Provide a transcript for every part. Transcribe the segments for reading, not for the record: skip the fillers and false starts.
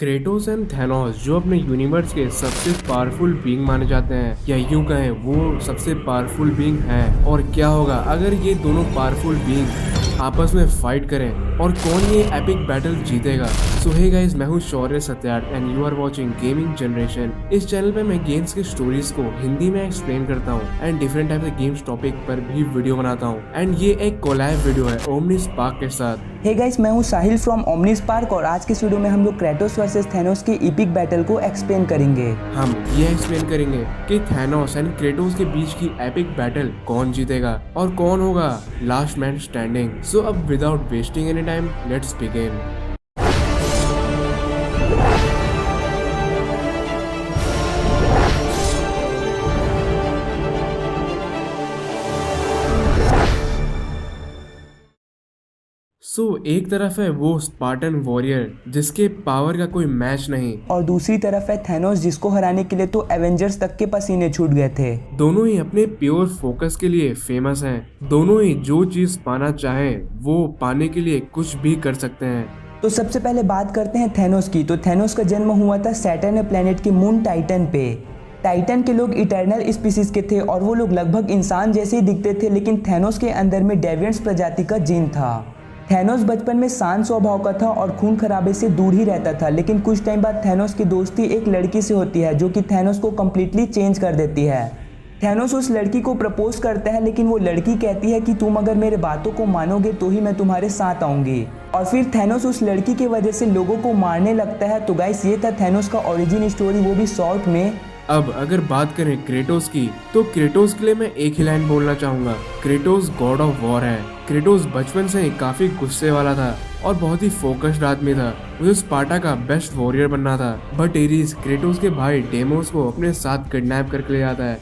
Kratos and Thanos जो अपने universe के सबसे पावरफुल बीइंग माने जाते हैं, या यूं कहें वो सबसे पावरफुल बीइंग है। और क्या होगा अगर ये दोनों पावरफुल बीइंग आपस में फाइट करें और कौन ये एपिक बैटल जीतेगा। सो हे गाइस, मैं हूं Shaurya Satyarth and you are watching gaming generation. इस चैनल पे मैं गेम्स की स्टोरीज को हिंदी में एक्सप्लेन करता हूं एंड डिफरेंट टाइप के गेम्स टॉपिक पर भी वीडियो बनाता हूं। एंड ये एक कोलैब वीडियो है ओमनी स्पार्क के साथ। हे गाइस, मैं हूं साहिल फ्रॉम ओमनी स्पार्क और आज के इस वीडियो में हम लोग क्रेटोस वर्सेस थैनोस की एपिक बैटल को एक्सप्लेन करेंगे। हम ये एक्सप्लेन करेंगे कि थैनोस एंड क्रेटोस के बीच की एपिक बैटल कौन जीतेगा और कौन होगा लास्ट मैन स्टैंडिंग। सो अब without wasting any time let's begin. एक तरफ है वो स्पार्टन वॉरियर जिसके पावर का कोई मैच नहीं, और दूसरी तरफ है थैनोस जिसको हराने के लिए तो एवेंजर्स तक के पसीने छूट गए थे। दोनों ही अपने प्योर फोकस के लिए फेमस हैं। दोनों ही जो चीज पाना चाहें वो पाने के लिए कुछ भी कर सकते हैं। तो सबसे पहले बात करते हैं थैनोस की। तो थैनोस का जन्म हुआ था सैटर्न प्लेनेट के मून टाइटन पे। टाइटन के लोग इटर्नल स्पीसीज के थे और वो लोग लगभग इंसान जैसे ही दिखते थे, लेकिन थैनोस के अंदर में डेविएंट्स प्रजाति का जीन था। थैनोस बचपन में शांत स्वभाव का था और खून खराबे से दूर ही रहता था, लेकिन कुछ टाइम बाद थैनोस की दोस्ती एक लड़की से होती है जो कि थैनोस को कम्प्लीटली चेंज कर देती है। थैनोस उस लड़की को प्रपोज करता है, लेकिन वो लड़की कहती है कि तुम अगर मेरे बातों को मानोगे तो ही मैं तुम्हारे साथ आऊंगी। और फिर थैनोस उस लड़की की वजह से लोगों को मारने लगता है। तो गाइस, ये था थैनोस का ओरिजिन स्टोरी, वो भी शॉर्ट में। अब अगर बात करें क्रेटोस की, तो क्रेटोस के लिए मैं एक ही लाइन बोलना चाहूंगा, क्रेटोस गॉड ऑफ वॉर है। क्रेटोस बचपन से ही काफी गुस्से वाला था और बहुत ही फोकस्ड आदमी था। उसे स्पार्टा का बेस्ट वॉरियर बनना था, बट एरिस क्रेटोस के भाई डेमोस को अपने साथ किडनैप करके ले जाता है।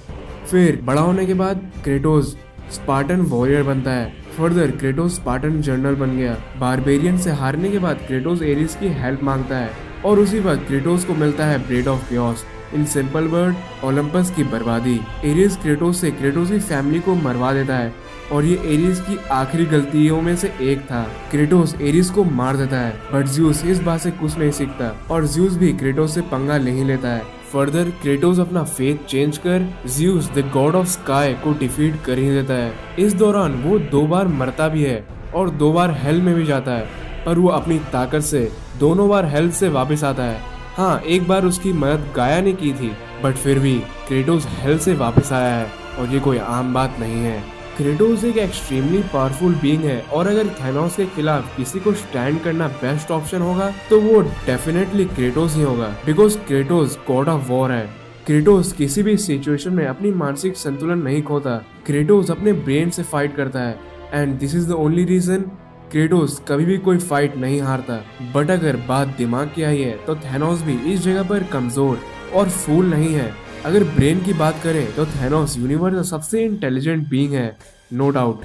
फिर बड़ा होने के बाद क्रेटोस स्पार्टन वॉरियर बनता है। फर्दर क्रेटोस स्पार्टन जनरल बन गया। बारबेरियन से हारने के बाद क्रेटोस एरिस की हेल्प मांगता है और उसी वक्त क्रेटोस को मिलता है bread of chaos. In simple word, Olympus की बर्बादी। एरिस क्रेटोस से क्रेटोस की फैमिली को मरवा देता है और ये एरिस की आखिरी गलतियों में से एक था। क्रेटोस एरिस को मार देता है, बट ज़्यूस इस बात से कुछ नहीं सीखता और ज़्यूस भी क्रेटोस से पंगा ले ही लेता है। फर्दर क्रेटोस अपना फेथ चेंज कर Zeus the God of sky को डिफीट कर ही देता है। इस दौरान वो 2 बार मरता भी है और 2 बार हेल में भी जाता है, पर वो अपनी ताकत से दोनों बार हेल से वापस आता है। हाँ, एक बार उसकी मदद गाया ने की थी, बट फिर भी क्रेटोस हेल से वापस आया है और ये कोई आम बात नहीं है। क्रेटोस एक एक्सट्रीमली पावरफुल बीइंग है और अगर थैनोस के खिलाफ किसी को स्टैंड करना बेस्ट ऑप्शन होगा तो वो डेफिनेटली क्रेटोस ही होगा, because Kratos God of war है। क्रेटोस किसी भी सिचुएशन में अपनी मानसिक संतुलन नहीं खोता। क्रेटोस अपने ब्रेन से फाइट करता है and this is the only reason Kratos कभी भी कोई फाइट नहीं हारता। बट अगर बात दिमाग की आई है तो थैनोस भी इस जगह पर कमजोर और फूल नहीं है। अगर ब्रेन की बात करें तो थैनोस यूनिवर्स का सबसे इंटेलिजेंट बीइंग है, नो डाउट।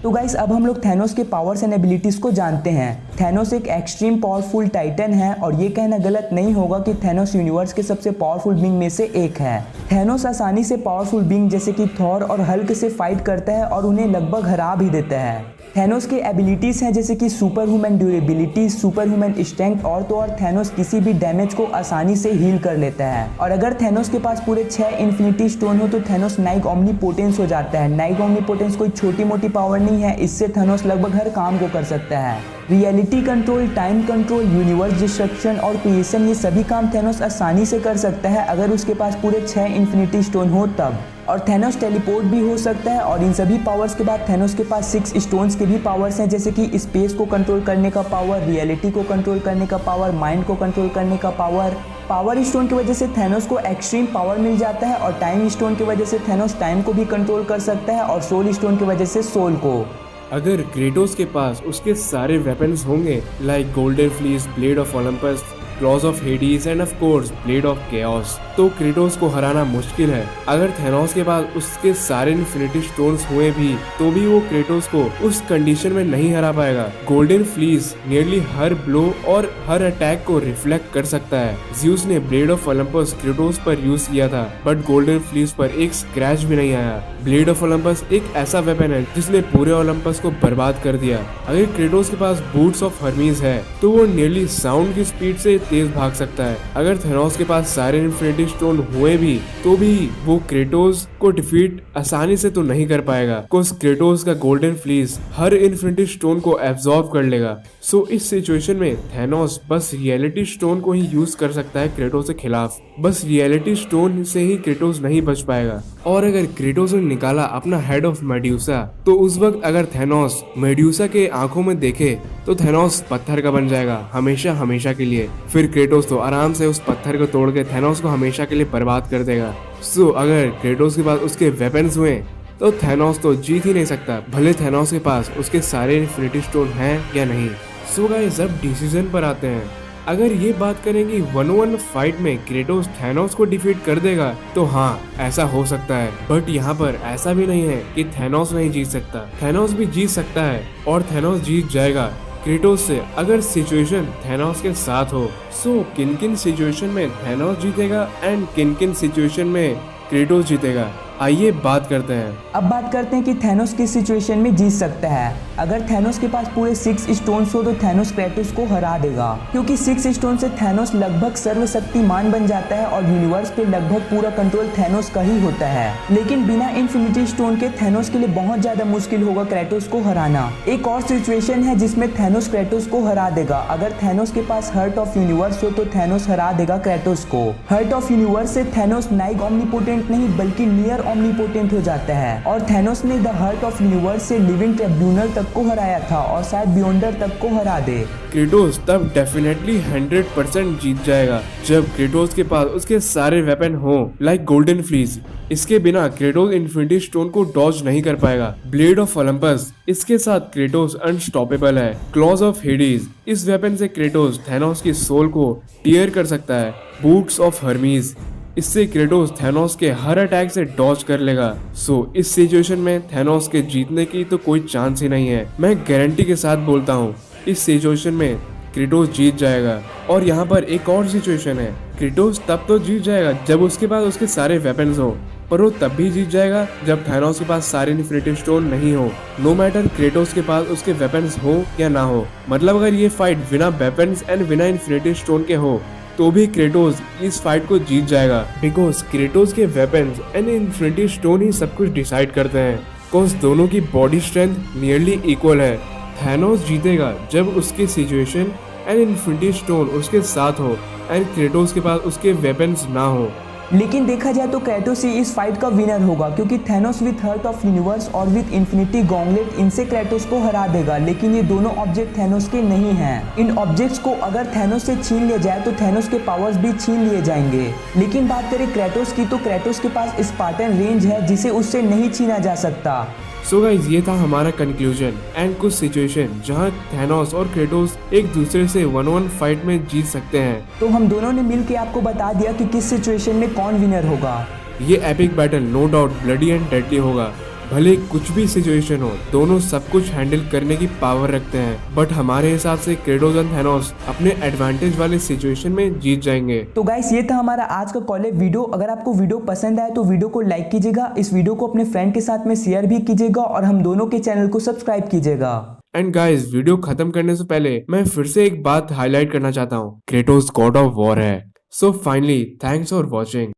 तो गाइस, अब हम लोग थैनोस के पावर्स एंड एबिलिटीज को जानते हैं। थैनोस एक एक्सट्रीम पावरफुल टाइटन है और ये कहना गलत नहीं होगा कि थैनोस यूनिवर्स के सबसे पावरफुल बीइंग में से एक है। थैनोस आसानी से पावरफुल बीइंग जैसे कि थॉर और हल्क से फाइट करता है और उन्हें लगभग हरा भी देता है। थैनोस के एबिलिटीज हैं जैसे कि super human durability, super human strength और तो और थैनोस किसी भी डैमेज को आसानी से हील कर लेता है। और अगर थैनोस के पास पूरे 6 इन्फिनिटी स्टोन हो तो थैनोस नाइक ओमनीपोटेंस हो जाता है। नाइक ओमनीपोटेंस कोई छोटी मोटी पावर नहीं है, इससे थैनोस लगभग हर काम को कर सकता है। Reality control, time control, universe destruction और क्रिएशन, ये सभी काम थैनोस आसानी से कर सकता है अगर उसके पास पूरे 6 इन्फिनिटी स्टोन हो तब। और थैनोस टेलीपोर्ट भी हो सकता है और इन सभी पावर्स के बाद थैनोस के पास 6 स्टोन्स के भी पावर्स हैं, जैसे कि स्पेस को कंट्रोल करने का पावर, रियलिटी को कंट्रोल करने का पावर, माइंड को कंट्रोल करने का पावर। पावर स्टोन की वजह से थैनोस को एक्सट्रीम पावर मिल जाता है और टाइम स्टोन की वजह से थैनोस टाइम को भी कंट्रोल कर सकता है और सोल स्टोन की वजह से सोल को। अगर क्रेटोस के पास उसके सारे वेपन्स होंगे like golden fleece, blade of Olympus, clause of Hades end of course blade of chaos. तो क्रेटोस को हराना मुश्किल है। अगर थैनोस के पास उसके सारे इन्फिनिटी स्टोन्स हुए भी तो भी वो क्रेटोस को उस कंडीशन में नहीं हरा पाएगा। गोल्डन फ्लीस नियरली हर ब्लो और हर अटैक को रिफ्लेक्ट कर सकता है। ज़्यूस ने ब्लेड ऑफ ओलंपस क्रेटोस पर यूज किया था बट गोल्डन फ्लीस पर एक स्क्रैच भी नहीं आया। ब्लेड ऑफ ओलंपस एक ऐसा वेपन है जिसने पूरे ओलंपस को बर्बाद कर दिया। अगर क्रेटोस के पास बूट्स ऑफ हर्मीज है तो वो नियरली साउंड की स्पीड से तेज भाग सकता है। अगर थैनोस के पास सारे इन्फिनिटी स्टोन हुए भी तो भी वो क्रेटोस को डिफीट आसानी से तो नहीं कर पाएगा, बिकॉज़ क्रेटोस का गोल्डन फ्लीस हर इन्फिनिटी स्टोन को एब्जॉर्ब कर लेगा। सो इस सिचुएशन में थैनोस बस रियलिटी स्टोन को ही यूज कर सकता है क्रेटोस के खिलाफ। बस रियलिटी स्टोन से ही क्रेटोस नहीं बच पाएगा। और अगर क्रेटोस ने निकाला अपना हेड ऑफ मेड्यूसा तो उस वक्त अगर थैनोस मेड्यूसा के आंखों में देखे तो थैनोस पत्थर का बन जाएगा हमेशा हमेशा के लिए। फिर क्रेटोस तो आराम से उस पत्थर को तोड़ के थैनोस को हमेशा के लिए बर्बाद कर देगा। सो अगर क्रेटोस के पास उसके वेपन्स हुए तो थैनोस तो जीत ही नहीं सकता, भले थैनोस के पास उसके सारे इन्फिनिटी स्टोन हैं या नहीं। सो गाइस अब डिसीजन पर आते हैं। अगर ये बात करें कि 1-on-1 फाइट में क्रेटोस थैनोस को डिफीट कर देगा तो हाँ ऐसा हो सकता है, बट यहाँ पर ऐसा भी नहीं है कि थैनोस नहीं जीत सकता। थैनोस भी जीत सकता है और थैनोस जीत जाएगा क्रेटोस से अगर सिचुएशन थैनोस के साथ हो। सो किन किन सिचुएशन में थैनोस जीतेगा एंड किन किन सिचुएशन में क्रेटोस जीतेगा, आइए बात करते हैं। अब बात करते हैं कि थैनोस किस सिचुएशन में जीत सकता है। अगर थैनोस के पास पूरे 6 स्टोन्स हो तो थैनोस क्रेटोस को हरा देगा, क्योंकि 6 स्टोन से थैनोस लगभग सर्वशक्तिमान बन जाता है और यूनिवर्स पे लगभग पूरा कंट्रोल थैनोस का ही होता है। लेकिन बिना इन्फिनिटी स्टोन के थैनोस के लिए बहुत ज्यादा मुश्किल होगा क्रेटोस को हराना। एक और सिचुएशन है जिसमें थैनोस क्रेटोस को हरा देगा। अगर थैनोस के पास हर्ट ऑफ यूनिवर्स हो तो थैनोस हरा देगा क्रेटोस को। हर्ट ऑफ यूनिवर्स से थैनोस नाइग ओमनीपोटेंट नहीं बल्कि नियर ओमनीपोटेंट हो जाता है और थैनोस ने द हर्ट ऑफ यूनिवर्स से लिविंग ट्रिब्यूनल तक को हराया था और शायद बियॉन्डर तक को हरा दे। क्रेटोस तब डेफिनेटली 100% जीत जाएगा जब क्रेटोस के पास उसके सारे वेपन हो लाइक गोल्डन फ्लीस। इसके बिना क्रेटोस इन्फिनिटी स्टोन को डॉज नहीं कर पाएगा। ब्लेड ऑफ ओलंपस, इसके साथ क्रेटोस अनस्टॉपेबल है। क्लॉज ऑफ हेडीज, इस वेपन से क्रेटोस थैनोस की सोल को टीयर कर सकता है। बूट्स ऑफ हर्मीज, इससे क्रेटोस थैनोस के हर अटैक से डॉज कर लेगा। सो इस सिचुएशन में थैनोस के जीतने की तो कोई चांस ही नहीं है। मैं गारंटी के साथ बोलता हूँ इस सिचुएशन में क्रेटोस जीत जाएगा। और यहाँ पर एक और सिचुएशन है, क्रेटोस तब तो जीत जाएगा जब उसके पास उसके सारे वेपन्स हो, पर वो तब भी जीत जाएगा जब थैनोस के पास सारे इन्फिनिटी स्टोन नहीं हो। नो मैटर क्रेटोस के पास उसके वेपन्स हो या ना हो, मतलब अगर ये फाइट बिना वेपन्स एंड बिना इन्फिनिटी स्टोन के हो तो भी क्रेटोस इस फाइट को जीत जाएगा, बिकॉज क्रेटोस के वेपन्स एंड इन्फिनिटी स्टोन ही सब कुछ डिसाइड करते हैं। बिकॉज दोनों की बॉडी स्ट्रेंथ नियरली इक्वल है। थैनोस जीतेगा जब उसकी सिचुएशन एंड इन्फिनिटी स्टोन उसके साथ हो एंड क्रेटोस के पास उसके वेपन्स ना हो। लेकिन देखा जाए तो क्रेटोस ही इस फाइट का विनर होगा, क्योंकि Thanos with hurt of universe और विथ इन्फिनिटी गॉन्गलेट इनसे क्रेटोस को हरा देगा। लेकिन ये दोनों ऑब्जेक्ट थैनोस के नहीं हैं। इन ऑब्जेक्ट्स को अगर थैनोस से छीन लिया जाए तो थैनोस के पावर्स भी छीन लिए जाएंगे। लेकिन बात करें क्रेटोस की तो क्रेटोस के पास स्पार्टन रेंज है जिसे उससे नहीं छीना जा सकता। सो गाइस ये था हमारा कंक्लूजन एंड कुछ सिचुएशन जहां थैनोस और क्रेटोस एक दूसरे से 1-on-1 फाइट में जीत सकते हैं। तो हम दोनों ने मिलकर आपको बता दिया कि किस सिचुएशन में कौन विनर होगा। ये epic battle no doubt bloody and deadly होगा। भले कुछ भी सिचुएशन हो, दोनों सब कुछ हैंडल करने की पावर रखते हैं, बट हमारे हिसाब से क्रेटोस एंड थैनोस अपने एडवांटेज वाले सिचुएशन में जीत जाएंगे। तो गाइस ये था हमारा आज का कॉलेज वीडियो। अगर आपको वीडियो पसंद आए तो वीडियो को लाइक कीजिएगा, इस वीडियो को अपने फ्रेंड के साथ में शेयर भी कीजिएगा और हम दोनों के चैनल को सब्सक्राइब कीजिएगा। एंड गाइस वीडियो खत्म करने से पहले मैं फिर से एक बात हाईलाइट करना चाहता हूँ, क्रेटोस गॉड ऑफ वॉर है। So finally thanks for watching.